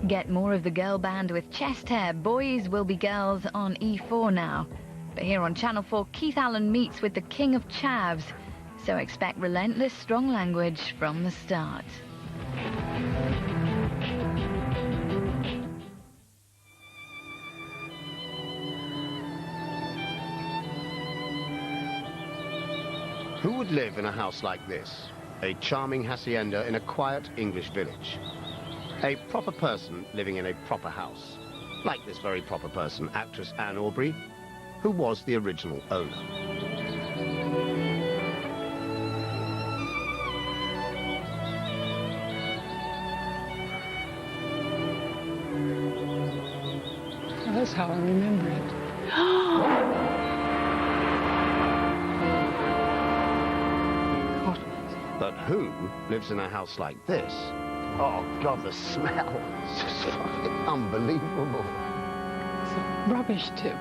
Get more of the girl band with chest hair. Boys will be girls on E4 now. But here on Channel 4, Keith Allen meets with the king of chavs. So expect relentless, strong language from the start. Who would live in a house like this? A charming hacienda in a quiet English village. A proper person living in a proper house. Like this very proper person, actress Anne Aubrey, who was the original owner. That's how I remember it. But who lives in a house like this? Oh, God, the smell. It's just fucking unbelievable. It's a rubbish tip.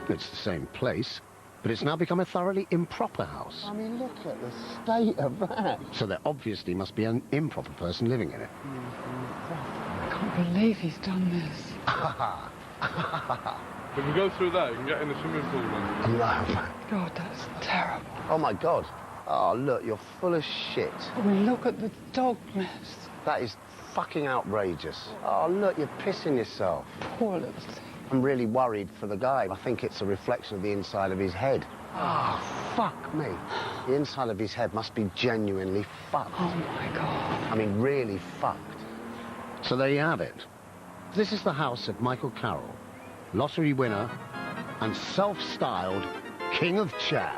It's the same place, but it's now become a thoroughly improper house. I mean, look at the state of that. So there obviously must be an improper person living in it. I can't believe he's done this. If we go through there, you can get in the swimming pool then. No. God, that's terrible. Oh, my God. Oh, look, you're full of shit. I mean, look at the dog mess. That is fucking outrageous. Oh, look, you're pissing yourself. Poor little thing. I'm really worried for the guy. I think it's a reflection of the inside of his head. Oh, fuck me. The inside of his head must be genuinely fucked. Oh, my God. I mean, really fucked. So there you have it. This is the house of Michael Carroll, lottery winner and self-styled King of Chavs.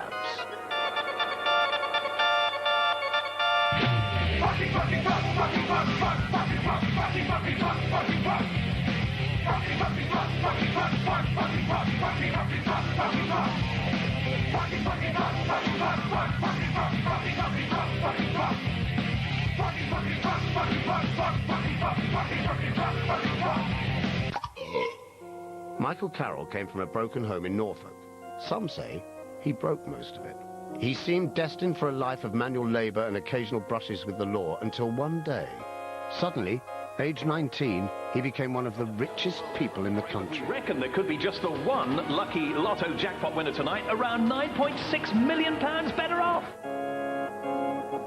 Michael Carroll came from a broken home in Norfolk. Some say he broke most of it. He seemed destined for a life of manual labor and occasional brushes with the law until one day, suddenly, age 19, he became one of the richest people in the country. We reckon there could be just the one lucky lotto jackpot winner tonight, around £9.6 million better off.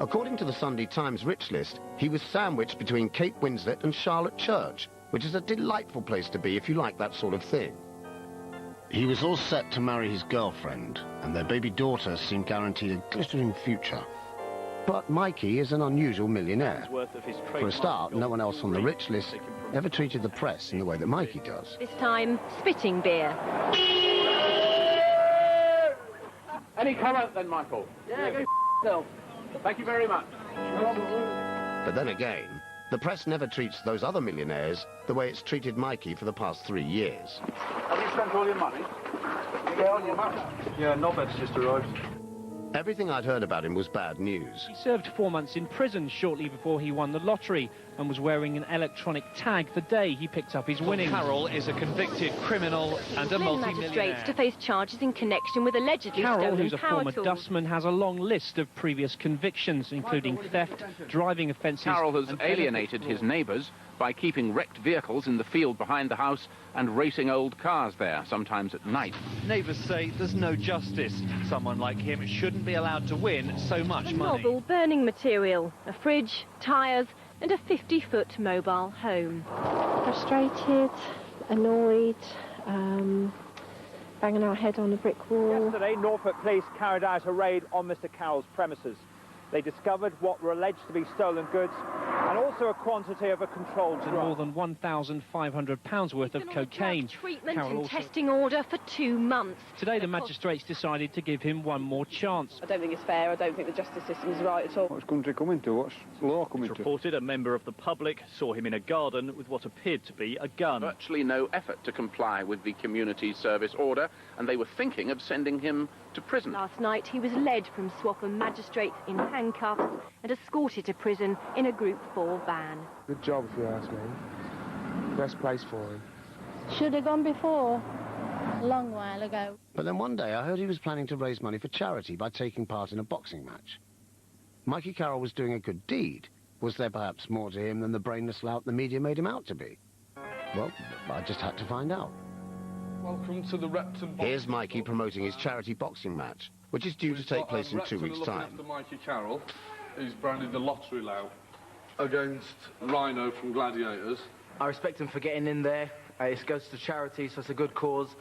According to the Sunday Times Rich List, he was sandwiched between Kate Winslet and Charlotte Church, which is a delightful place to be if you like that sort of thing. He was all set to marry his girlfriend, and their baby daughter seemed guaranteed a glittering future. But Mikey is an unusual millionaire. For a start, no one else on the rich list ever treated the press in the way that Mikey does. This time, spitting beer. Any comment then, Michael? Yeah, go yourself. Thank you very much. But then again, the press never treats those other millionaires the way it's treated Mikey for the past 3 years. Have you spent all your money? You get on your money? Yeah, Nobed's just arrived. Everything I'd heard about him was bad news. He served 4 months in prison shortly before he won the lottery and was wearing an electronic tag the day he picked up his winnings. Carroll is a convicted criminal and a multi-millionaire. Magistrates to face charges in connection with allegedly Carroll, stolen who's a power former tools. dustman, has a long list of previous convictions, including theft, driving offences... Carroll has alienated his neighbours by keeping wrecked vehicles in the field behind the house and racing old cars there, sometimes at night. Neighbours say there's no justice. Someone like him shouldn't be allowed to win so much money. Novel burning material, a fridge, tyres and a 50-foot mobile home. Frustrated, annoyed, banging our head on a brick wall. Yesterday, Norfolk police carried out a raid on Mr. Carroll's premises. They discovered what were alleged to be stolen goods and also a quantity of a controlled drug. More than £1,500 worth of cocaine. Treatment and testing order for 2 months. Today the magistrates decided to give him one more chance. I don't think it's fair. I don't think the justice system is right at all. What's country coming to? What's law coming to? Reported a member of the public saw him in a garden with what appeared to be a gun. Virtually no effort to comply with the community service order, and they were thinking of sending him to prison. Last night he was led from Swaffham magistrates in handcuffs and escorted to prison in a Group 4 van. Good job, if you ask me. Best place for him. Should have gone before, a long while ago. But then one day I heard he was planning to raise money for charity by taking part in a boxing match. Mikey Carroll was doing a good deed. Was there perhaps more to him than the brainless lout the media made him out to be? Well, I just had to find out. Welcome to the Repton Boxing Here's Mikey promoting his charity boxing match, which is due to take place in 2 weeks' time. After Mikey Carroll, who's branded the lottery lout against Rhino from Gladiators. I respect him for getting in there. It goes to charity, so it's a good cause,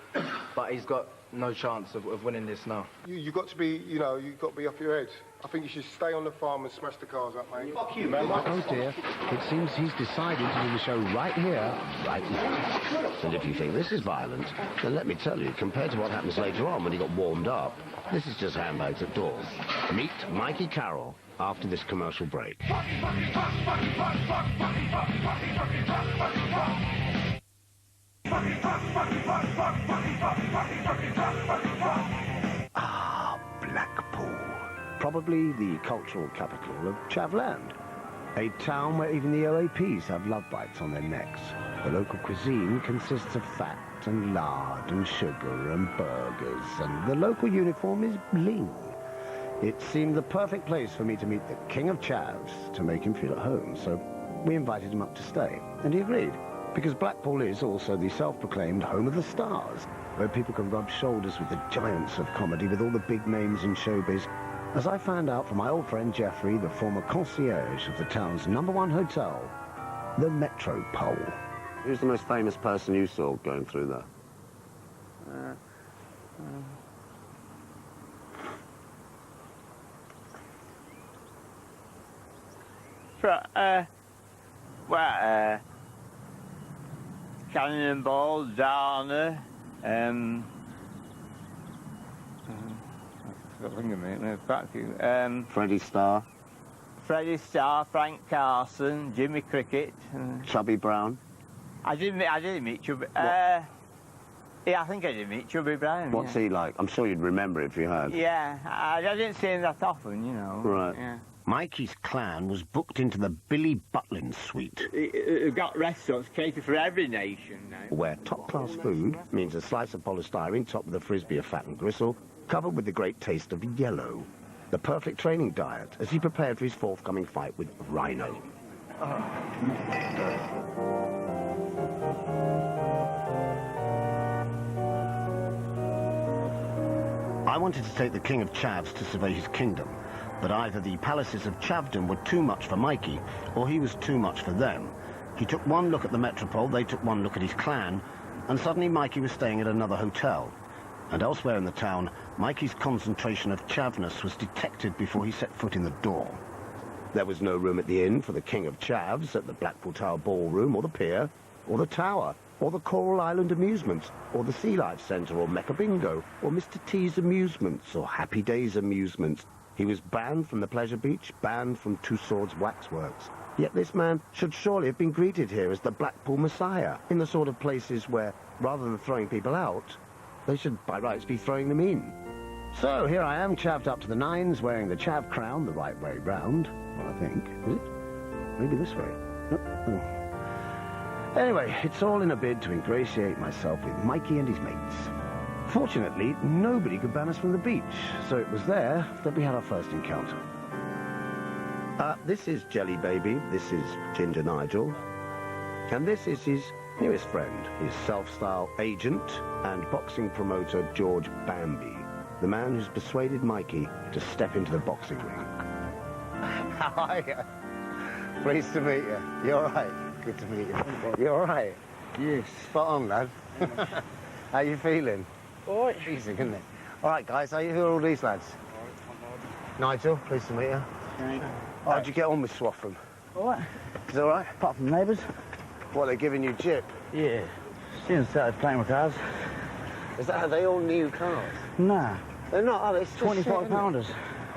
but he's got no chance of winning this now. You've got to be, you've got to be off your head. I think you should stay on the farm and smash the cars up, mate. Fuck you, man. Oh dear, it seems he's decided to do the show right here, right now. And if you think this is violent, then let me tell you, compared to what happens later on when he got warmed up, this is just handbags at dawn. Meet Mikey Carroll after this commercial break. Ah, Blackpool. Probably the cultural capital of Chavland. A town where even the OAPs have love bites on their necks. The local cuisine consists of fat and lard and sugar and burgers, and the local uniform is bling. It seemed the perfect place for me to meet the King of Chavs to make him feel at home, so we invited him up to stay, and he agreed. Because Blackpool is also the self-proclaimed home of the stars, where people can rub shoulders with the giants of comedy, with all the big names in showbiz. As I found out from my old friend Jeffrey, the former concierge of the town's #1 hotel, the Metropole. Who's the most famous person you saw going through there? Cannonball, Dana, I've got to think of it. No, quite a few. Freddie Starr. Freddie Starr, Frank Carson, Jimmy Cricket. Chubby Brown. I didn't meet Chubby. Yeah, I think I did meet Chubby Brown. What's he like? I'm sure you'd remember if you had. Yeah, I didn't see him that often, you know. Right. Yeah. Mikey's clan was booked into the Billy Butlin suite, We've got restaurants catered for every nation now. where top-class food means a slice of polystyrene topped with a frisbee of fat and gristle, covered with the great taste of yellow. The perfect training diet as he prepared for his forthcoming fight with Rhino. I wanted to take the King of Chavs to survey his kingdom, but either the palaces of Chavdom were too much for Mikey, or he was too much for them. He took one look at the Metropole, they took one look at his clan, and suddenly Mikey was staying at another hotel. And elsewhere in the town, Mikey's concentration of Chavness was detected before he set foot in the door. There was no room at the inn for the King of Chavs at the Blackpool Tower Ballroom, or the Pier, or the Tower, or the Coral Island Amusements, or the Sea Life Centre, or Mecca Bingo, or Mr. T's Amusements, or Happy Days Amusements. He was banned from the Pleasure Beach, banned from Two Swords Waxworks. Yet this man should surely have been greeted here as the Blackpool Messiah, in the sort of places where, rather than throwing people out, they should by rights be throwing them in. So here I am, chavved up to the nines, wearing the chav crown the right way round. Well, I think. Is it? Maybe this way. Oh. Anyway, it's all in a bid to ingratiate myself with Mikey and his mates. Fortunately, nobody could ban us from the beach, so it was there that we had our first encounter. This is Jelly Baby, this is Ginger Nigel, and this is his newest friend, his self-styled agent and boxing promoter George Bambi, the man who's persuaded Mikey to step into the boxing ring. How are you? Pleased to meet you. You all right? Good to meet you. You all right? Yes. Spot on, lad. How you feeling? All right. Easy, isn't it? All right, guys, who are all these lads? Nigel, pleased to meet you. Right. How'd you get on with Swaffham? All right. Is it all right? Apart from neighbours. What, they're giving you jip? Yeah. Since started playing with cars. Are they all new cars? Nah. They're not, are they? It's 25-pounders.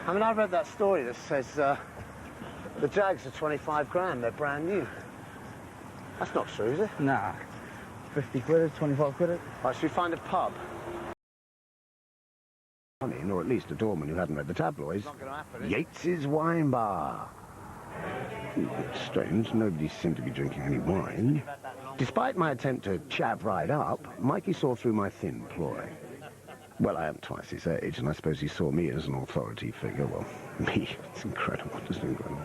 I mean, I read that story that says the Jags are 25 grand, they're brand new. That's not true, is it? Nah. 50 quid, 25 quid. Right, should we find a pub? Or at least a doorman who hadn't read the tabloids. Not gonna happen, Yates's Wine Bar. A bit strange, nobody seemed to be drinking any wine. Despite my attempt to chav right up, Mikey saw through my thin ploy. Well, I am twice his age, and I suppose he saw me as an authority figure. Well, me. It's incredible, just incredible.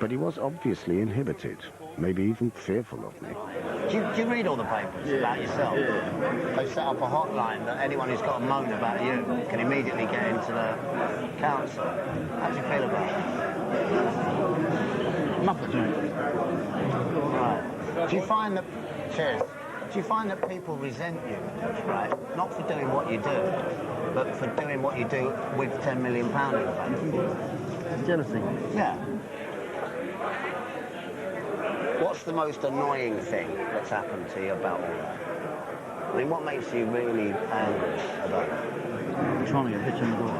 But he was obviously inhibited, maybe even fearful of me. Do you read all the papers about yourself? Yeah. They set up a hotline that anyone who's got a moan about you can immediately get into the council. How do you feel about it? Nothing to me. Right. Do you find that... Cheers. Do you find that people resent you, right? Not for doing what you do, but for doing what you do with £10 million in the bank? Jealousy. Yeah. What's the most annoying thing that's happened to you about all that? I mean, what makes you really angry about it? Trying to get a picture on the door.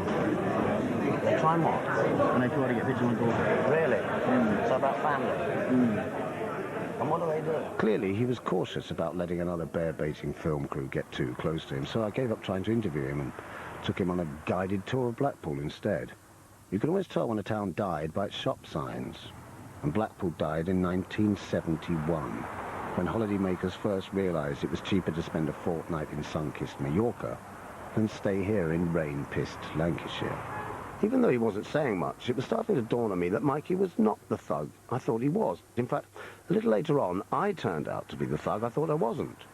They're trying what? And they try to get a picture on the door. Really? So about family? And what do they do? Clearly, he was cautious about letting another bear-baiting film crew get too close to him, so I gave up trying to interview him and took him on a guided tour of Blackpool instead. You can always tell when a town died by its shop signs. And Blackpool died in 1971, when holidaymakers first realised it was cheaper to spend a fortnight in sun-kissed Mallorca than stay here in rain-pissed Lancashire. Even though he wasn't saying much, it was starting to dawn on me that Mikey was not the thug I thought he was. In fact, a little later on, I turned out to be the thug I thought I wasn't.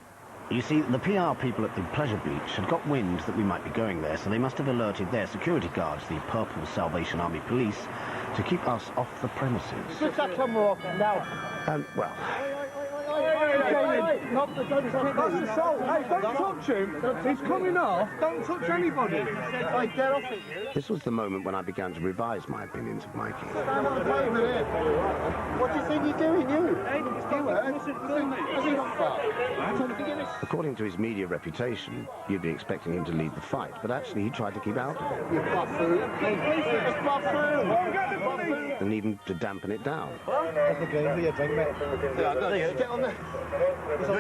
You see, the PR people at the pleasure beach had got wind that we might be going there, so they must have alerted their security guards, the Purple Salvation Army Police, to keep us off the premises. Switch that camera off now. Well... Don't touch him. He's coming off. Don't touch anybody. Hey, get off it. This was the moment when I began to revise my opinions of Mikey. Stand on the pavement here. What do you think you're doing, you? Has he not far? According to his media reputation, you'd be expecting him to lead the fight, but actually he tried to keep out of it. You buffoon. And even to dampen it down. Get on there.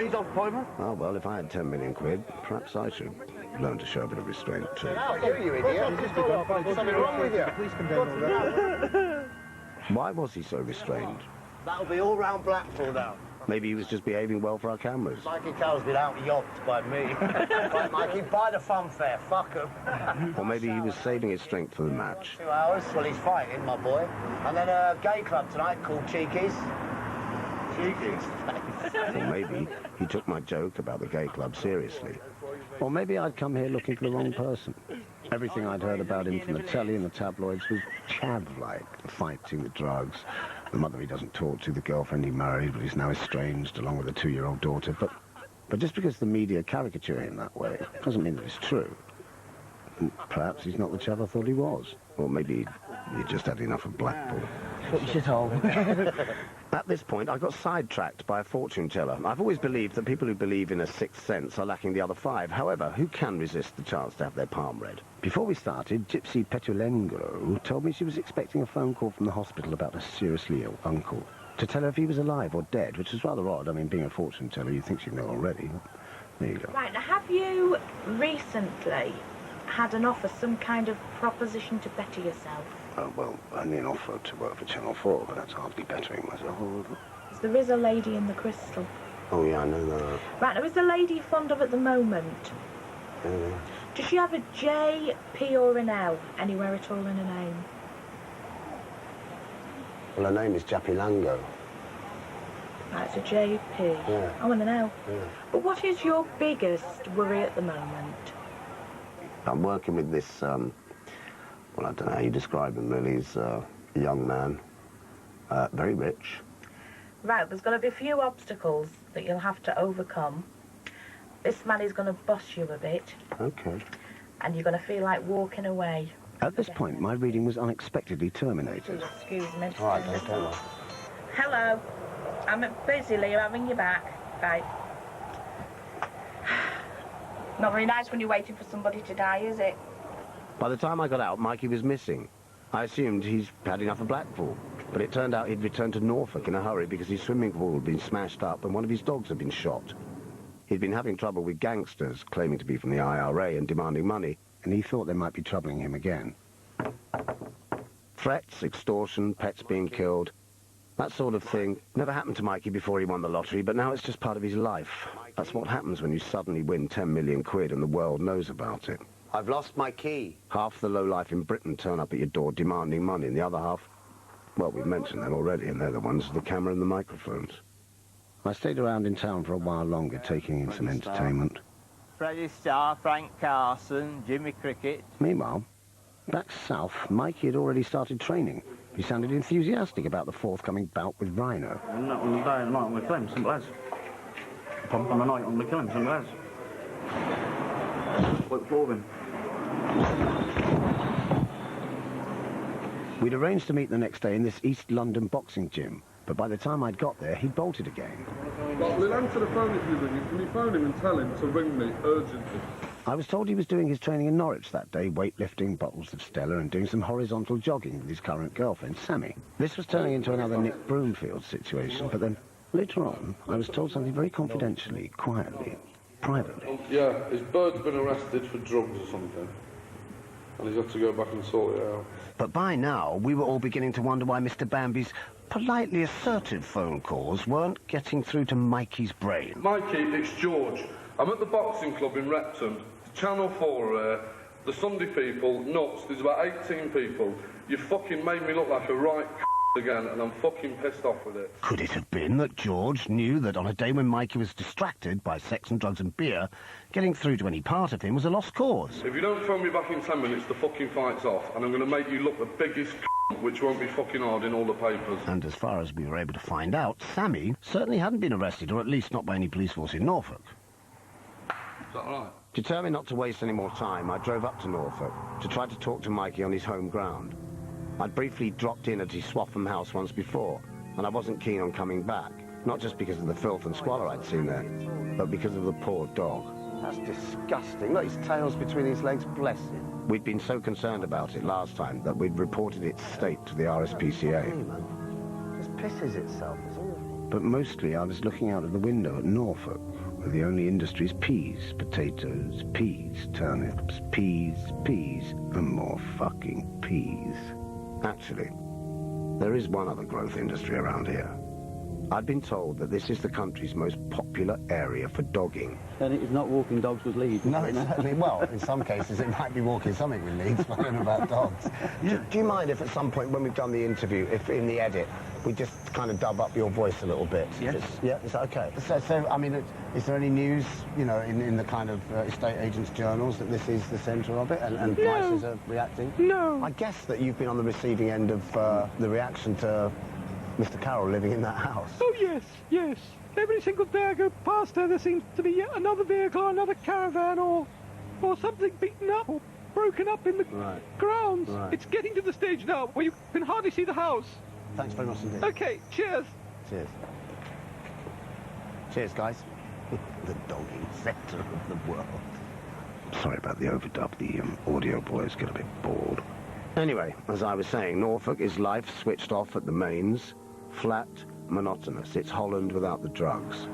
Lead off, Piper. Oh, well, if I had 10 million quid, perhaps I should learn to show a bit of restraint, too. You idiot. There's something wrong with you. Why was he so restrained? That'll be all round Blackpool now. Maybe he was just behaving well for our cameras. Mikey Carroll's been out-yobbed by me. Right, Mikey, buy the funfair, fuck him. Or maybe he was saving his strength for the match. 2 hours, well, he's fighting, my boy. And then a gay club tonight called Cheekies. Cheekies? Or maybe he took my joke about the gay club seriously. Or maybe I'd come here looking for the wrong person. Everything I'd heard about him from the telly and the tabloids was chav-like. Fighting, the drugs, the mother he doesn't talk to, the girlfriend he married but is now estranged, along with a 2-year-old daughter. But just because the media caricature him that way doesn't mean that it's true. And perhaps he's not the chav I thought he was. Or maybe he just had enough of Blackpool. Put your shithole. At this point, I got sidetracked by a fortune teller. I've always believed that people who believe in a sixth sense are lacking the other 5. However, who can resist the chance to have their palm read? Before we started, Gypsy Petulengro told me she was expecting a phone call from the hospital about a seriously ill uncle, to tell her if he was alive or dead, which is rather odd. I mean, being a fortune teller, you'd think she'd know already. There you go. Right, now have you recently had an offer, some kind of proposition to better yourself? Oh, well, only an offer to work for Channel 4, but that's hardly bettering myself. There is a lady in the crystal. Oh, yeah, I know that. Right, now is the lady you're fond of at the moment? Does she have a J, P or an L anywhere at all in her name? Well, her name is Japilango. Right, it's a J, P. Yeah. Oh, and an L. Yeah. But what is your biggest worry at the moment? I'm working with this, well, I don't know how you describe him, really. He's a young man, very rich. Right, there's going to be a few obstacles that you'll have to overcome. This man is going to boss you a bit. Okay. And you're going to feel like walking away. At this point, my reading was unexpectedly terminated. Excuse me. All right, don't worry. Hello. I'm busy, Lee. I'll ring you back. Bye. Not very nice when you're waiting for somebody to die, is it? By the time I got out, Mikey was missing. I assumed he's had enough of Blackpool. But it turned out he'd returned to Norfolk in a hurry because his swimming pool had been smashed up and one of his dogs had been shot. He'd been having trouble with gangsters claiming to be from the IRA and demanding money, and he thought they might be troubling him again. Threats, extortion, pets being killed, that sort of thing never happened to Mikey before he won the lottery, but now it's just part of his life. That's what happens when you suddenly win 10 million quid and the world knows about it. I've lost my key. Half the lowlife in Britain turn up at your door demanding money, and the other half, Well, we've mentioned them already, and they're the ones with the camera and the microphones. I stayed around in town for a while longer, taking in some entertainment. Freddie Starr, Frank Carson, Jimmy Cricket. Meanwhile, back south, Mikey had already started training. He sounded enthusiastic about the forthcoming bout with Rhino. And that on the day and night on the kill him, simple as. Pump on the night on the kill him, simple as. Look for him. We'd arranged to meet the next day in this East London boxing gym, but by the time I'd got there, he'd bolted again. Well, we'll answer the phone if you ring him. Can you phone him and tell him to ring me urgently? I was told he was doing his training in Norwich that day, weightlifting, bottles of Stella, and doing some horizontal jogging with his current girlfriend, Sammy. This was turning into another Nick Broomfield situation, but then, later on, I was told something very confidentially, quietly, privately. Yeah, his bird's been arrested for drugs or something, and he's got to go back and sort it out. But by now, we were all beginning to wonder why Mr. Bambi's politely assertive phone calls weren't getting through to Mikey's brain. Mikey, it's George. I'm at the boxing club in Repton. Channel 4, the Sunday people, nuts. There's about 18 people. You fucking made me look like a right again, and I'm fucking pissed off with it. Could it have been that George knew that on a day when Mikey was distracted by sex and drugs and beer, getting through to any part of him was a lost cause? If you don't phone me back in 10 minutes, the fucking fight's off, and I'm going to make you look the biggest which won't be fucking hard in all the papers. And as far as we were able to find out, Sammy certainly hadn't been arrested, or at least not by any police force in Norfolk. Is that right? Determined not to waste any more time, I drove up to Norfolk to try to talk to Mikey on his home ground. I'd briefly dropped in at his Swaffham house once before, and I wasn't keen on coming back, not just because of the filth and squalor I'd seen there, but because of the poor dog. That's disgusting. Look, his tail's between his legs, bless him. We'd been so concerned about it last time that we'd reported its state to the RSPCA. Hey, man. Just pisses itself, isn't it? But mostly I was looking out of the window at Norfolk, where the only industry is peas, potatoes, peas, turnips, peas, peas, and more fucking peas. Actually, there is one other growth industry around here. I'd been told that this is the country's most popular area for dogging. And it is not walking dogs with leads. No, it's certainly, well, in some cases it might be walking something with leads, but I don't know about dogs. Yeah. Do you mind if at some point when we've done the interview, if in the edit, we just kind of dub up your voice a little bit? Yes. Yeah, is that okay? So I mean, is there any news, you know, in the kind of estate agents' journals that this is the centre of it, and prices are reacting? No. I guess that you've been on the receiving end of the reaction to Mr. Carroll living in that house. Oh, yes, yes. Every single day I go past her, there seems to be yet another vehicle, another caravan, or something beaten up or broken up in the grounds. Right. It's getting to the stage now where you can hardly see the house. Thanks very much indeed. Okay, cheers. Cheers. Cheers, guys. The dogging centre of the world. Sorry about the overdub. The audio boys get a bit bored. Anyway, as I was saying, Norfolk is life switched off at the mains. Flat, monotonous. It's Holland without the drugs.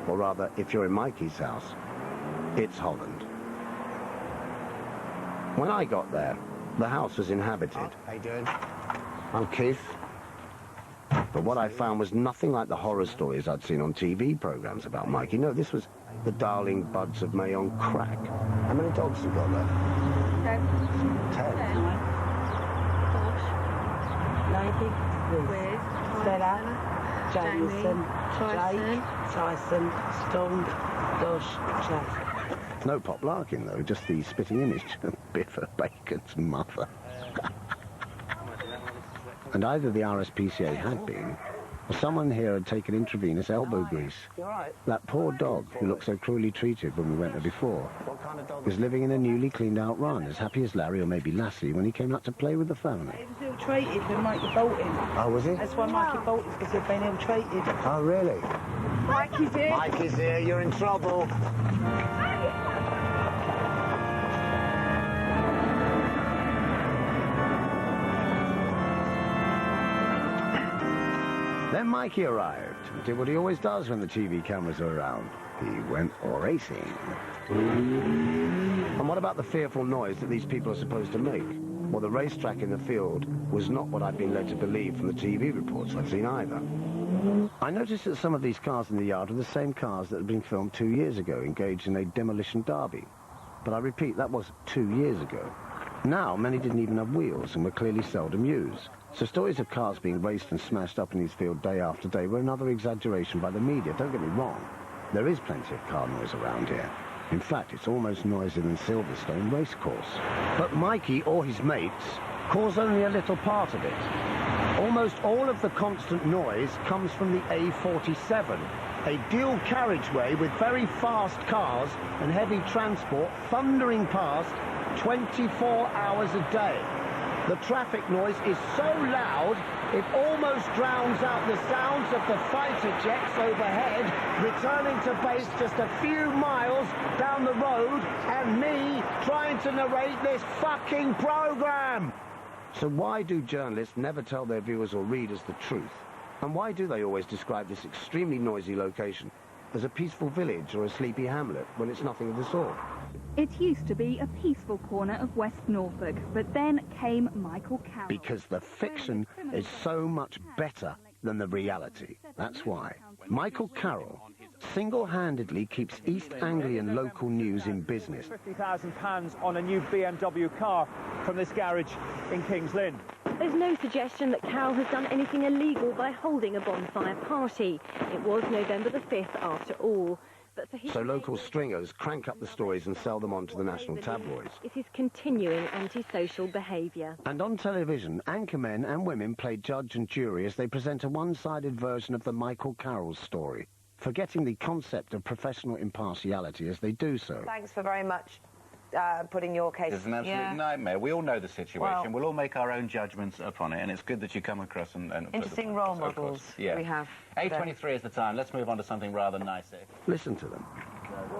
Or rather, if you're in Mikey's house, it's Holland. When I got there, the house was inhabited. How you doing? I'm Keith. But what I found was nothing like the horror stories I'd seen on TV programs about Mikey. No, this was the darling buds of May on crack. How many dogs you got there? 10. Lady, Liz, Stella, Jameson, Jake, Tyson, Stone, Dosh, Chad. No Pop Larkin, though, just the spitting image of Biffa Bacon's mother. And either the RSPCA had been, or someone here had taken intravenous elbow grease. You all right? That poor dog, who looked so cruelly treated when we went there before, What kind of dog was living in a newly cleaned out run, as happy as Larry or maybe Lassie when he came out to play with the family. He was ill-treated when Mikey bolted. Oh, was he? That's why Mikey bolted, because he'd been ill-treated. Oh, really? Mikey's here. Mikey's here, you're in trouble. Then Mikey arrived, did what he always does when the TV cameras are around. He went racing. And what about the fearful noise that these people are supposed to make? Well, the racetrack in the field was not what I'd been led to believe from the TV reports I'd seen either. I noticed that some of these cars in the yard were the same cars that had been filmed 2 years ago, engaged in a demolition derby. But I repeat, that was 2 years ago. Now, many didn't even have wheels and were clearly seldom used. So stories of cars being raced and smashed up in his field day after day were another exaggeration by the media. Don't get me wrong. There is plenty of car noise around here. In fact, it's almost noisier than Silverstone Racecourse. But Mikey or his mates cause only a little part of it. Almost all of the constant noise comes from the A47, a dual carriageway with very fast cars and heavy transport thundering past 24 hours a day. The traffic noise is so loud, it almost drowns out the sounds of the fighter jets overhead, returning to base just a few miles down the road, and me trying to narrate this fucking program. So why do journalists never tell their viewers or readers the truth? And why do they always describe this extremely noisy location as a peaceful village or a sleepy hamlet when it's nothing of the sort? It used to be a peaceful corner of West Norfolk, but then came Michael Carroll. Because the fiction is so much better than the reality. That's why. Michael Carroll single-handedly keeps East Anglian local news in business. £50,000 on a new BMW car from this garage in Kings Lynn. There's no suggestion that Carroll has done anything illegal by holding a bonfire party. It was November the 5th after all. But for his so local stringers crank up the stories and sell them on to the national tabloids. It is continuing antisocial behaviour. And on television, anchormen and women play judge and jury as they present a one-sided version of the Michael Carroll story, forgetting the concept of professional impartiality as they do so. Thanks for very much putting your case. It's an absolute nightmare. We all know the situation. We'll all make our own judgments upon it, and it's good that you come across and interesting role models we have. 8:23 is the time. Let's move on to something rather nicer. Listen to them.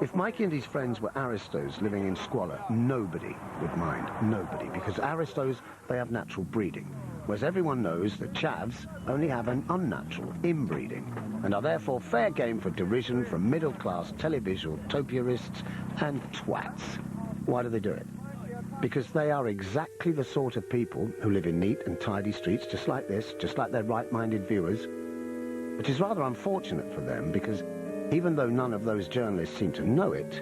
If Mikey and his friends were aristos living in squalor, nobody would mind. Nobody. Because aristos, they have natural breeding. Whereas everyone knows that chavs only have an unnatural inbreeding and are therefore fair game for derision from middle-class televisual topiarists and twats. Why do they do it? Because they are exactly the sort of people who live in neat and tidy streets just like this, just like their right-minded viewers, which is rather unfortunate for them because even though none of those journalists seem to know it,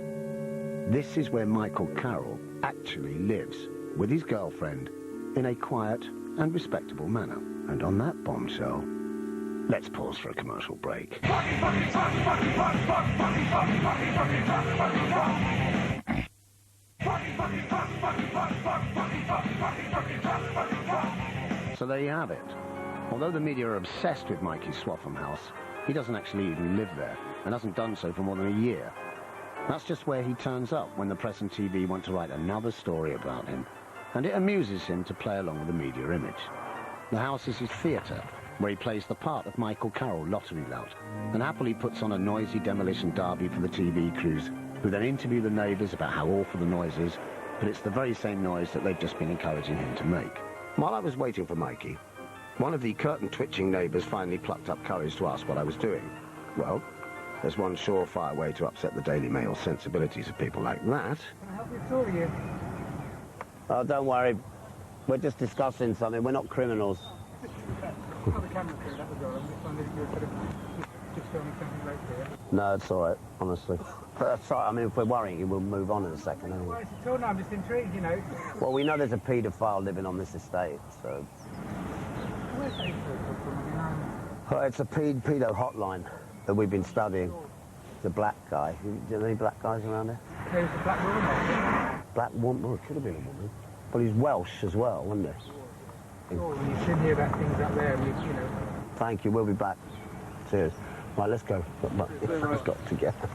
this is where Michael Carroll actually lives with his girlfriend in a quiet and respectable manner. And on that bombshell, let's pause for a commercial break. So there you have it. Although the media are obsessed with Mikey Swaffham House, he doesn't actually even live there, and hasn't done so for more than a year. That's just where he turns up when the press and TV want to write another story about him, and it amuses him to play along with the media image. The house is his theatre, where he plays the part of Michael Carroll, lottery lout, and happily puts on a noisy demolition derby for the TV crews, who then interview the neighbours about how awful the noise is, but it's the very same noise that they've just been encouraging him to make. While I was waiting for Mikey, one of the curtain-twitching neighbours finally plucked up courage to ask what I was doing. Well, there's one surefire way to upset the Daily Mail sensibilities of people like that. Can I help you at all, you? Oh, don't worry. We're just discussing something. We're not criminals. Oh, the camera crew, that was all. I'm just wondering if you were sort of just filming something right here. No, it's all right, honestly. But that's all right. I mean, if we're worrying you, we'll move on in a second anyway. Well, it's at all, no, I'm just intrigued, you know. Well, we know there's a paedophile living on this estate, so... Where's that from? It's a pedo hotline that we've been studying. It's a black guy. Do you know any black guys around here? There's a black woman. Black woman? Oh, it could have been a woman. Well, he's Welsh as well, wasn't he? Sure, when you shouldn't hear about things up there, you know. Thank you, we'll be back. Cheers. Right, let's go. Let's got together.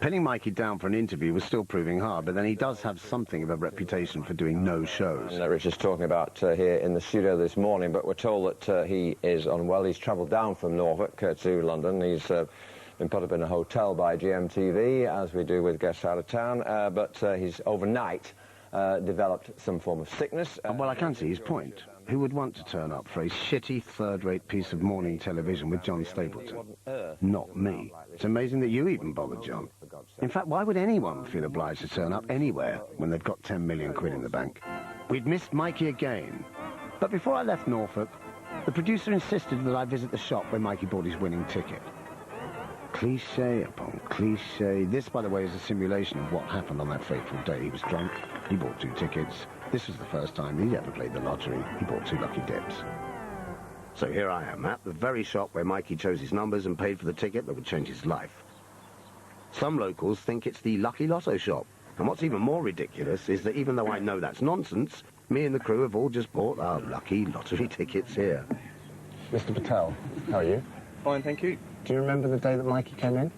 Pinning Mikey down for an interview was still proving hard, but then he does have something of a reputation for doing no shows. Richard's talking about here in the studio this morning, but we're told that he is unwell. He's travelled down from Norfolk to London. He's been put up in a hotel by GMTV, as we do with guests out of town, but he's overnight developed some form of sickness. Well, I can see his point. Who would want to turn up for a shitty third-rate piece of morning television with John Stapleton? Not me. It's amazing that you even bothered, John. In fact, why would anyone feel obliged to turn up anywhere when they've got 10 million quid in the bank? We'd missed Mikey again. But before I left Norfolk, the producer insisted that I visit the shop where Mikey bought his winning ticket. cliché upon cliché. This, by the way, is a simulation of what happened on that fateful day. He was drunk. He bought 2 tickets. This was the first time he'd ever played the lottery. He bought 2 lucky dips. So here I am, at the very shop where Mikey chose his numbers and paid for the ticket that would change his life. Some locals think it's the Lucky Lotto shop. And what's even more ridiculous is that even though I know that's nonsense, me and the crew have all just bought our lucky lottery tickets here. Mr. Patel, how are you? Fine, thank you. Do you remember the day that Mikey came in?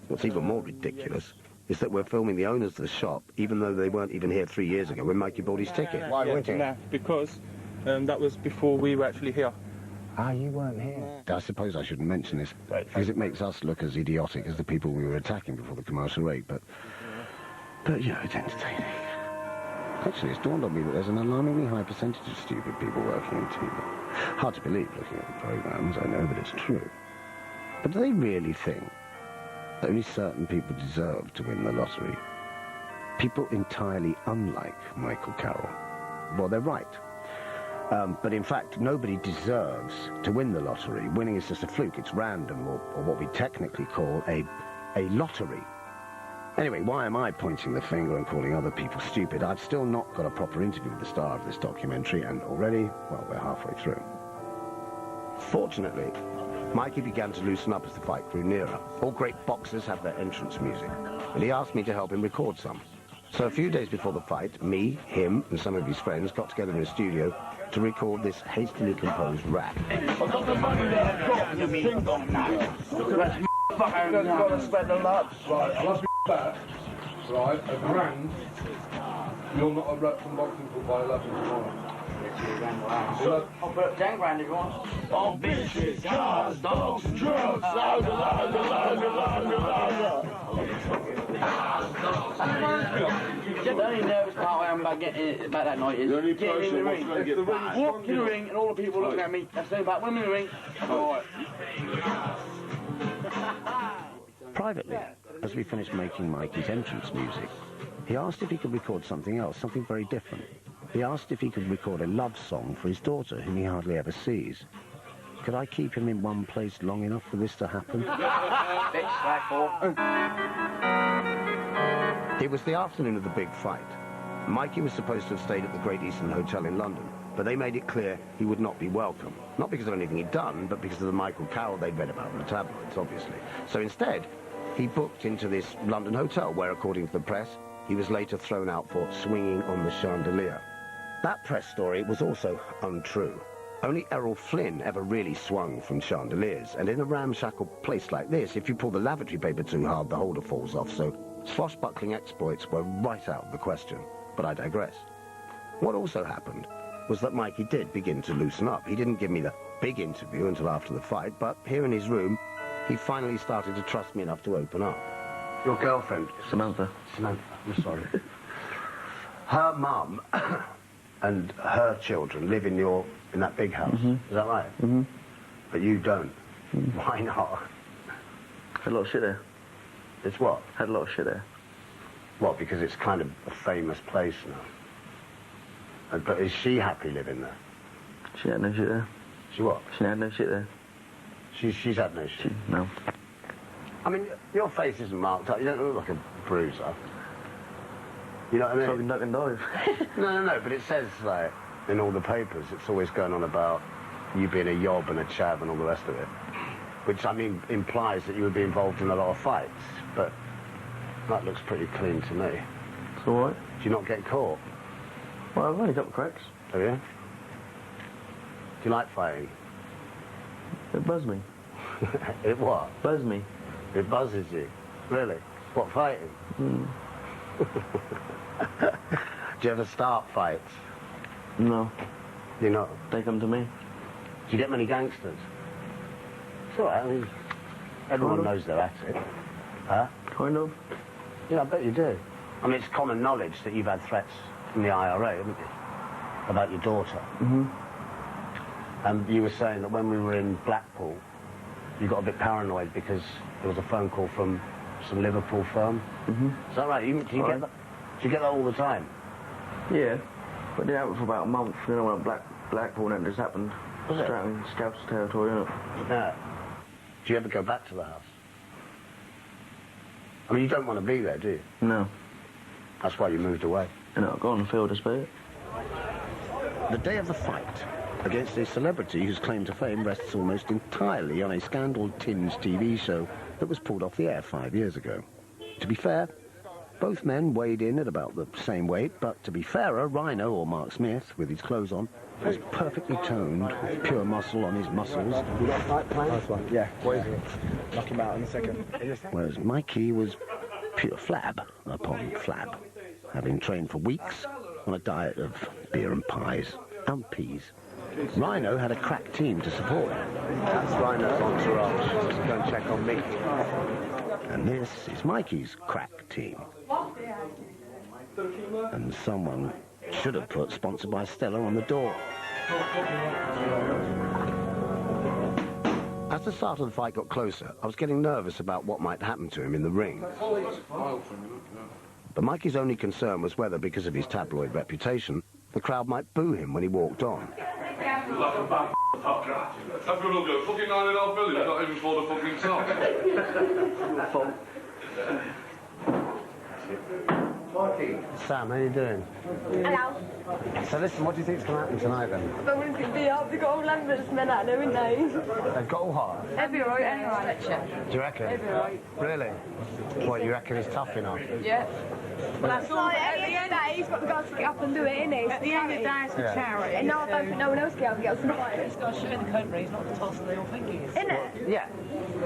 What's even more ridiculous is that we're filming the owners of the shop, even though they weren't even here 3 years ago when Mikey bought his ticket. Why weren't you? Nah, because that was before we were actually here. Ah, you weren't here. I suppose I shouldn't mention this, because it makes us look as idiotic as the people we were attacking before the commercial break, but you know, it's entertaining. Actually, it's dawned on me that there's an alarmingly high percentage of stupid people working in TV. Hard to believe, looking at the programmes, I know, but it's true. But do they really think that only certain people deserve to win the lottery? People entirely unlike Michael Carroll. Well, they're right. But in fact, nobody deserves to win the lottery. Winning is just a fluke. It's random, or what we technically call a lottery. Anyway, why am I pointing the finger and calling other people stupid? I've still not got a proper interview with the star of this documentary, and already, well, we're halfway through. Fortunately, Mikey began to loosen up as the fight grew nearer. All great boxers have their entrance music, and he asked me to help him record some. So a few days before the fight, me, him, and some of his friends got together in a studio to record this hastily composed rap. I've got the money there, I've got the thing on now. That's got to spend a lot. Right, I'll have back. Right, $1,000. You're not a rep from boxing club by 11 tomorrow. So, I'll put 10 grand if you want. oh, bitches, cars, dogs, and drugs. The only nervous part I am about that night is getting in the ring. Walk in the ring and all the people looking at me. That's the about when I'm in the ring. Alright. Privately, as we finished making Mikey's entrance music, he asked if he could record something else, something very different. He asked if he could record a love song for his daughter, whom he hardly ever sees. Could I keep him in one place long enough for this to happen? It was the afternoon of the big fight. Mikey was supposed to have stayed at the Great Eastern Hotel in London, but they made it clear he would not be welcome. Not because of anything he'd done, but because of the Michael Carroll they'd read about in the tabloids, obviously. So instead, he booked into this London hotel where, according to the press, he was later thrown out for swinging on the chandelier. That press story was also untrue. Only Errol Flynn ever really swung from chandeliers, and in a ramshackle place like this, if you pull the lavatory paper too hard, the holder falls off, so swashbuckling exploits were right out of the question. But I digress. What also happened was that Mikey did begin to loosen up. He didn't give me the big interview until after the fight, but here in his room, he finally started to trust me enough to open up. Your girlfriend? Samantha. Samantha, I'm sorry. Her mum and her children live in that big house. Is that right? But you don't. Why not? Had a lot of shit there. It's what? Had a lot of shit there. What, because it's kind of a famous place now? But is she happy living there? She had no shit there. She what? She had no shit there. She's had no shit? No. I mean, your face isn't marked up. You don't look like a bruiser. You know what I mean? So I can duck and dive. No, but it says, like, in all the papers, it's always going on about you being a yob and a chav and all the rest of it. Which, I mean, implies that you would be involved in a lot of fights, but that looks pretty clean to me. So what? Do you not get caught? Well, I've only got the cracks. Have you? Do you like fighting? It buzzed me. It what? Buzzed me. It buzzes you? Really? What, fighting? Do you ever start fights? No. You not? They come to me. Do you get many gangsters? It's all right, I mean, everyone knows they're at it. Huh? Kind of. Yeah, I bet you do. I mean, it's common knowledge that you've had threats from the IRA, haven't you? About your daughter. And you were saying that when we were in Blackpool, you got a bit paranoid because there was a phone call from some Liverpool firm. Is that right? Do you get that? Do you get that all the time? Yeah, but it didn't happen for about a month. You know, when Blackpool and it just happened. Was it? Straight in Scouts territory, innit? Yeah. Do you ever go back to the house? I mean, you don't want to be there, do you? No. That's why you moved away. No, go on the field, I suppose. The day of the fight against a celebrity whose claim to fame rests almost entirely on a scandal-tinged TV show that was pulled off the air 5 years ago. To be fair, both men weighed in at about the same weight, but to be fairer, Rhino, or Mark Smith, with his clothes on, was perfectly toned, with pure muscle on his muscles. You got a fight plan? Nice one. Yeah, what is it? Knock him out in a second. Whereas Mikey was pure flab upon flab, having trained for weeks on a diet of beer and pies and peas. Rhino had a crack team to support him. That's Rhino's entourage. Just go and check on me. And this is Mikey's crack team. And someone should have put "sponsored by Stella" on the door. As the start of the fight got closer, I was getting nervous about what might happen to him in the ring. But Mikey's only concern was whether, because of his tabloid reputation, the crowd might boo him when he walked on. Like a bad fucker. Everyone will go, fucking 9.5 million, not even for the fucking top. Your fault. Sam, how you doing? Hello. So listen, what do you think's going to happen tonight then? But we can be up. They've got all Lambert's men out there, haven't they? They've got all hard. They'll be alright anyway. Do you reckon? They'll be alright. Really? What, you reckon he's tough enough? Yeah. Well, that's all. At the end of the day, he's got the guys to get up and do it, isn't he? At the end of the day, it's for charity. And no, I don't think no one else can get up and fight. He's got to show the country. He's not the toss they all think he is. Isn't it? Yeah.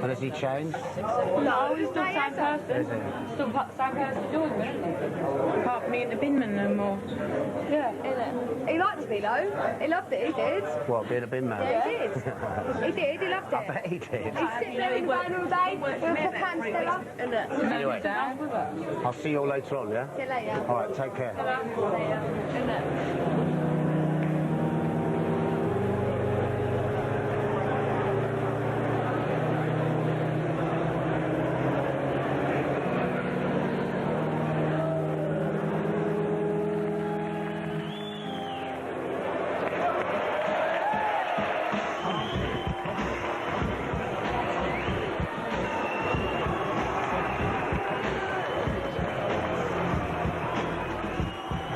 And has he changed? No, he's still the same person. Still the same person as yours, isn't he? Apart from being the binman no more. Yeah, isn't it? He liked me though. He loved it, he did. What, being a bin man? Yeah, he did. He did, he loved it. I bet he did. He's sitting there in the van all day with a pan Stella. Anyway, I'll see you all later on, yeah? See you later. All right, take care.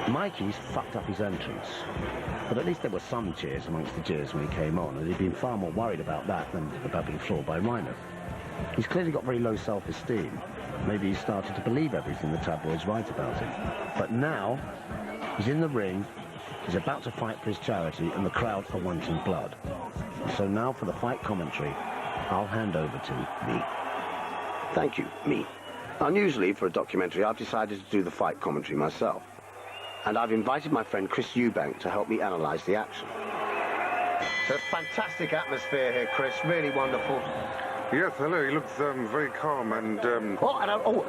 Mikey's fucked up his entrance, but at least there were some cheers amongst the jeers when he came on, and he'd been far more worried about that than about being floored by Rhino. He's clearly got very low self-esteem. Maybe he's started to believe everything the tabloids write about him. But now, he's in the ring, he's about to fight for his charity, and the crowd are wanting blood. So now for the fight commentary, I'll hand over to me. Thank you, me. Unusually for a documentary, I've decided to do the fight commentary myself. And I've invited my friend Chris Eubank to help me analyse the action. So it's fantastic atmosphere here, Chris. Really wonderful. Yes, hello. He looks very calm and... I don't know.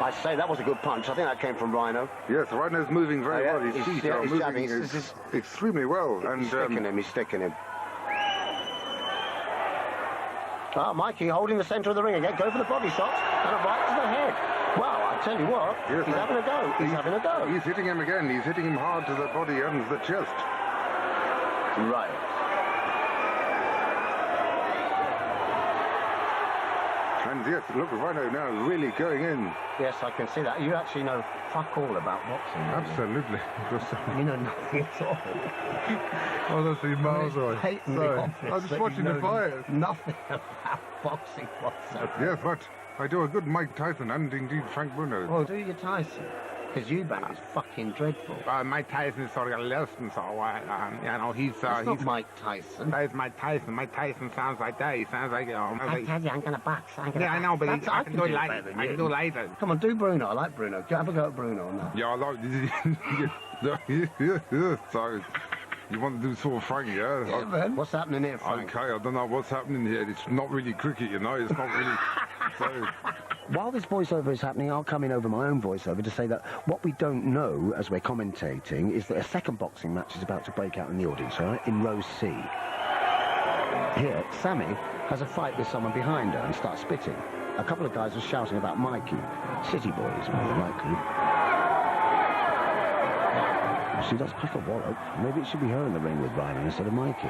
I say that was a good punch. I think that came from Rhino. Yes, Rhino's moving very well. His feet are moving he's extremely well. He's sticking him. Ah, Mikey holding the centre of the ring again. Go for the body shots and a right to the head. Wow, I tell you what, yes, he's having a go. He's having a go. He's hitting him again. He's hitting him hard to the body and the chest. Right. And yes, look, Rhino now really going in. Yes, I can see that. You actually know fuck all about boxing. Absolutely. You know nothing at all. Oh, that's the miles away. Sorry. I'm just watching the fight. Nothing about boxing whatsoever. Yes, but I do a good Mike Tyson and indeed Frank Bruno. Well, do your Tyson. Because Eubank is fucking dreadful. Mike Tyson is sort of less than so, he's... That's not Mike Tyson. That is Mike Tyson. Mike Tyson sounds like that. He sounds like... I tell you, I'm going to box. I know, but I can do it later. I can do it later. Come on, do Bruno. I like Bruno. Have a go at Bruno now. Yeah, I like... So, you want to do sort of Frank, yeah? Yeah, man. What's happening here, Frank? Okay, I don't know what's happening here. It's not really cricket, you know. It's not really... So... While this voiceover is happening, I'll come in over my own voiceover to say that what we don't know as we're commentating is that a second boxing match is about to break out in the audience, all right, in row C. Here, Sammy has a fight with someone behind her and starts spitting. A couple of guys are shouting about Mikey. City boys, more than likely. She does pick a wallop. Maybe it should be her in the ring with Rhino instead of Mikey.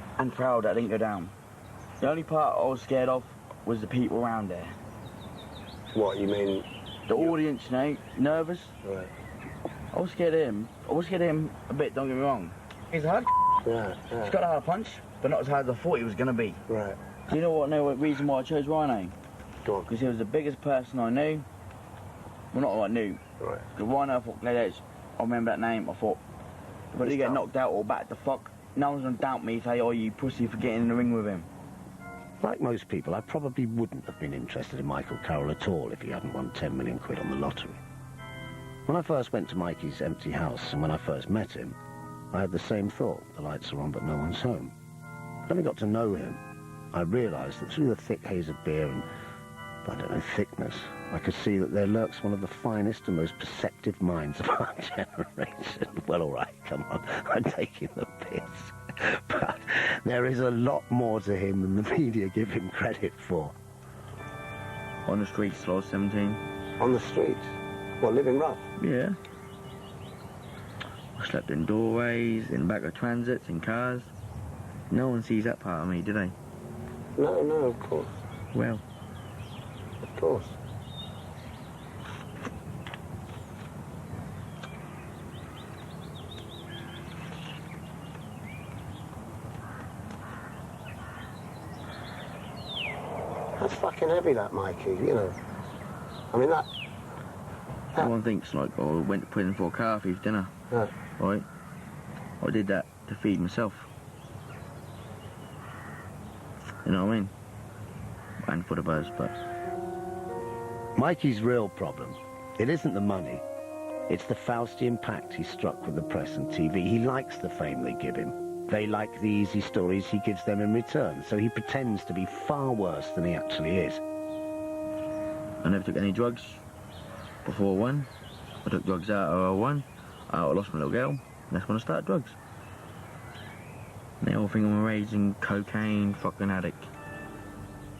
and proud that I didn't go down. The only part I was scared of was the people around there. What, you mean? The audience, you know, nervous. Right. I was scared of him. I was scared of him a bit, don't get me wrong. He's hard. Yeah, yeah. He's got a hard punch, but not as hard as I thought he was going to be. Right. Do you know what reason why I chose Rhino? Go on. Because he was the biggest person I knew. Well, not what I knew. Right. The Rhino, I thought, I remember that name, I thought, if I do get knocked out or back the fuck, no one's going to doubt me and say, oh, you pussy for getting in the ring with him. Like most people, I probably wouldn't have been interested in Michael Carroll at all if he hadn't won 10 million quid on the lottery. When I first went to Mikey's empty house and when I first met him, I had the same thought. The lights are on, but no one's home. When I got to know him, I realised that through the thick haze of beer and, I don't know, thickness, I could see that there lurks one of the finest and most perceptive minds of our generation. Well, all right, come on, I'm taking the piss. But there is a lot more to him than the media give him credit for. On the streets till I was 17. On the streets? What, living rough? Yeah. I slept in doorways, in the back of transits, in cars. No one sees that part of me, do they? No, no, of course. Well. Of course. That's fucking heavy, that, Mikey, you know. I mean, that... Everyone thinks, like, oh, I went to prison for a car thief dinner. Yeah. Right? I did that to feed myself. You know what I mean? And for the buzz, but... Mikey's real problem, it isn't the money. It's the Faustian pact he struck with the press and TV. He likes the fame they give him. They like the easy stories he gives them in return, so he pretends to be far worse than he actually is. I never took any drugs before I won. I took drugs out I won. I lost my little girl, and that's when I started drugs. And they all think I'm a raging cocaine fucking addict.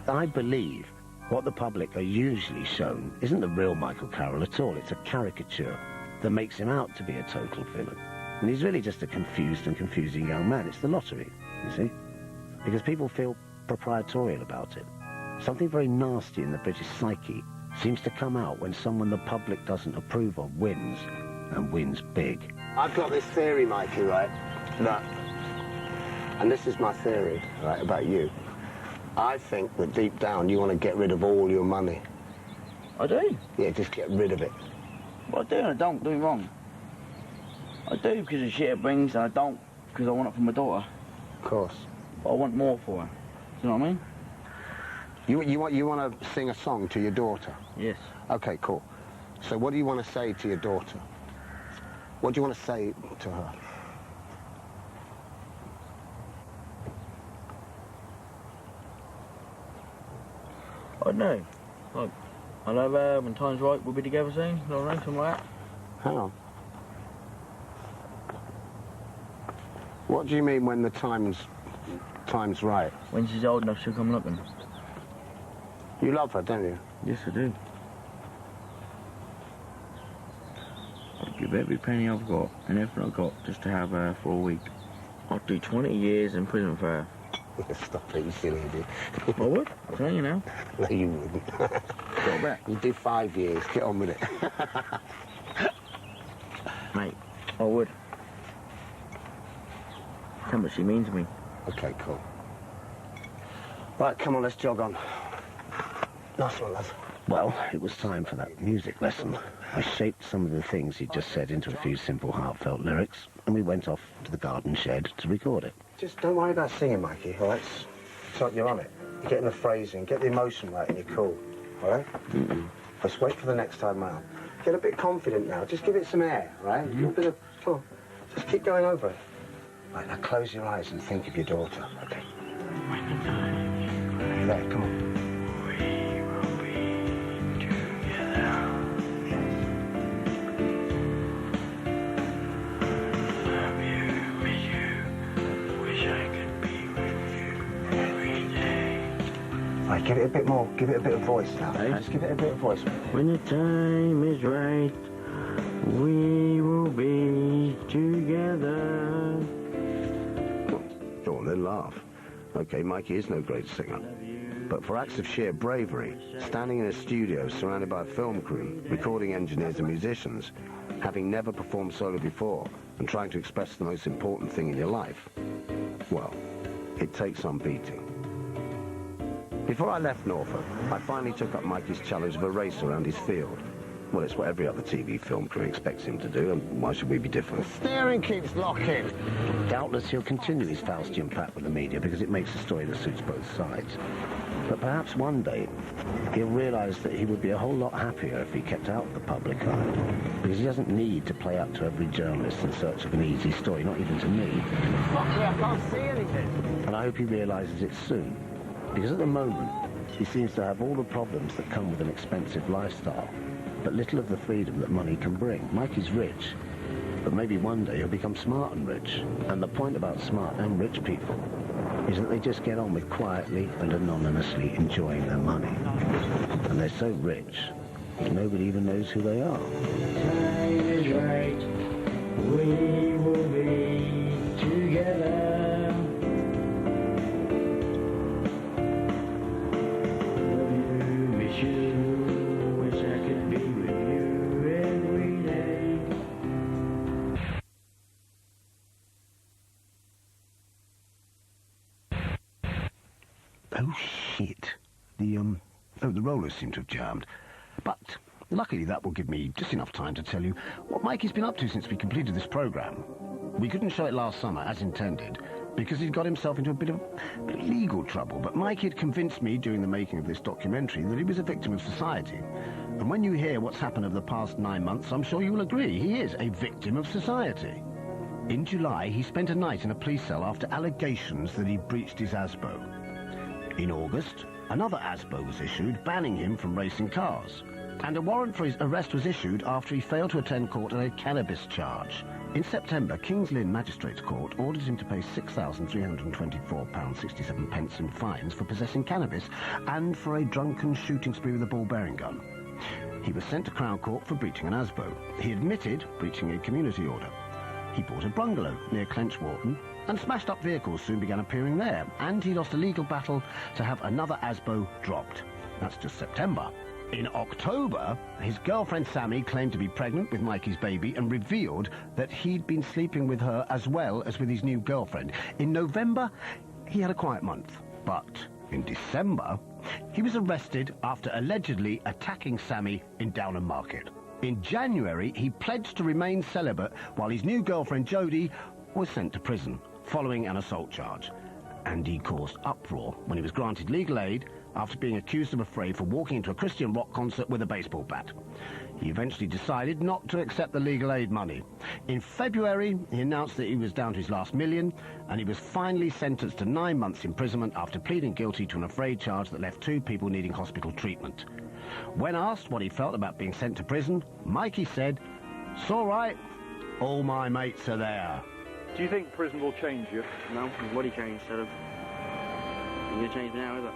I believe what the public are usually shown isn't the real Michael Carroll at all. It's a caricature that makes him out to be a total villain. And he's really just a confused and confusing young man. It's the lottery, you see? Because people feel proprietorial about it. Something very nasty in the British psyche seems to come out when someone the public doesn't approve of wins, and wins big. I've got this theory, Mikey, right, that... And this is my theory, right, about you. I think that deep down you want to get rid of all your money. I do? Yeah, just get rid of it. Well, I do and I don't, do me wrong. I do because of the shit it brings, and I don't because I want it for my daughter. Of course. But I want more for her. Do you know what I mean? You want to sing a song to your daughter? Yes. Okay, cool. So what do you want to say to your daughter? What do you want to say to her? I don't know. Like, I love her, when time's right, we'll be together soon. You know, something like that. Hang on. What do you mean when the time's right? When she's old enough, she'll come looking. You love her, don't you? Yes, I do. I'd give every penny I've got and everything I've got just to have her for a week. I'd do 20 years in prison for her. Stop it, you silly idiot. I would, I'm telling you now. No, you wouldn't. Got back. You do 5 years, get on with it. Mate, I would. How much she means to me. Okay, cool. Right, come on, let's jog on. Nice one, lads. Well, it was time for that music lesson. I shaped some of the things he'd just said into a few simple, heartfelt lyrics, and we went off to the garden shed to record it. Just don't worry about singing, Mikey, all right? It's like you're on it. You're getting the phrasing, get the emotion right, and you're cool, all right? Just wait for the next time round. Get a bit confident now. Just give it some air, right? A little bit of... Come on. Just keep going over it. Right, now close your eyes and think of your daughter, okay? There, come on. Right, give it a bit more, give it a bit of voice now. Hey? Just give it a bit of voice. When the time is right, we will be together. Go on then, laugh. OK, Mikey is no great singer. But for acts of sheer bravery, standing in a studio surrounded by a film crew, recording engineers and musicians, having never performed solo before, and trying to express the most important thing in your life, well, it takes some beating. Before I left Norfolk, I finally took up Mikey's challenge of a race around his field. Well, it's what every other TV film crew expects him to do, and why should we be different? The steering keeps locking. Doubtless he'll continue his Faustian pact with the media because it makes a story that suits both sides. But perhaps one day he'll realise that he would be a whole lot happier if he kept out of the public eye. Because he doesn't need to play up to every journalist in search of an easy story, not even to me. Fuck me, I can't see anything. And I hope he realises it soon. Because at the moment, he seems to have all the problems that come with an expensive lifestyle, but little of the freedom that money can bring. Mikey's rich, but maybe one day he'll become smart and rich. And the point about smart and rich people is that they just get on with quietly and anonymously enjoying their money. And they're so rich, nobody even knows who they are. Time is right, we will be together. Love you, miss you, wish I could be with you every day. Oh, shit. The rollers seem to have jammed. But luckily that will give me just enough time to tell you what Mikey's been up to since we completed this programme. We couldn't show it last summer, as intended, because he'd got himself into a bit of legal trouble. But Mikey had convinced me during the making of this documentary that he was a victim of society. And when you hear what's happened over the past 9 months, I'm sure you will agree he is a victim of society. In July, he spent a night in a police cell after allegations that he breached his ASBO. In August, another ASBO was issued, banning him from racing cars. And a warrant for his arrest was issued after he failed to attend court on a cannabis charge. In September, King's Lynn Magistrates Court ordered him to pay £6,324.67 in fines for possessing cannabis and for a drunken shooting spree with a ball-bearing gun. He was sent to Crown Court for breaching an ASBO. He admitted breaching a community order. He bought a bungalow near Clenchwarton, and smashed-up vehicles soon began appearing there, and he lost a legal battle to have another ASBO dropped. That's just September. In October, his girlfriend Sammy claimed to be pregnant with Mikey's baby and revealed that he'd been sleeping with her as well as with his new girlfriend. In November, he had a quiet month, but in December, he was arrested after allegedly attacking Sammy in Downham Market. In January, he pledged to remain celibate while his new girlfriend Jodie was sent to prison following an assault charge. And he caused uproar when he was granted legal aid after being accused of a fray for walking into a Christian rock concert with a baseball bat. He eventually decided not to accept the legal aid money. In February, he announced that he was down to his last million, and he was finally sentenced to 9 months imprisonment after pleading guilty to an affray charge that left 2 people needing hospital treatment. When asked what he felt about being sent to prison, Mikey said, "It's all right, all my mates are there." Do you think prison will change you? No, his body changed, so... It's going to change me now, is it?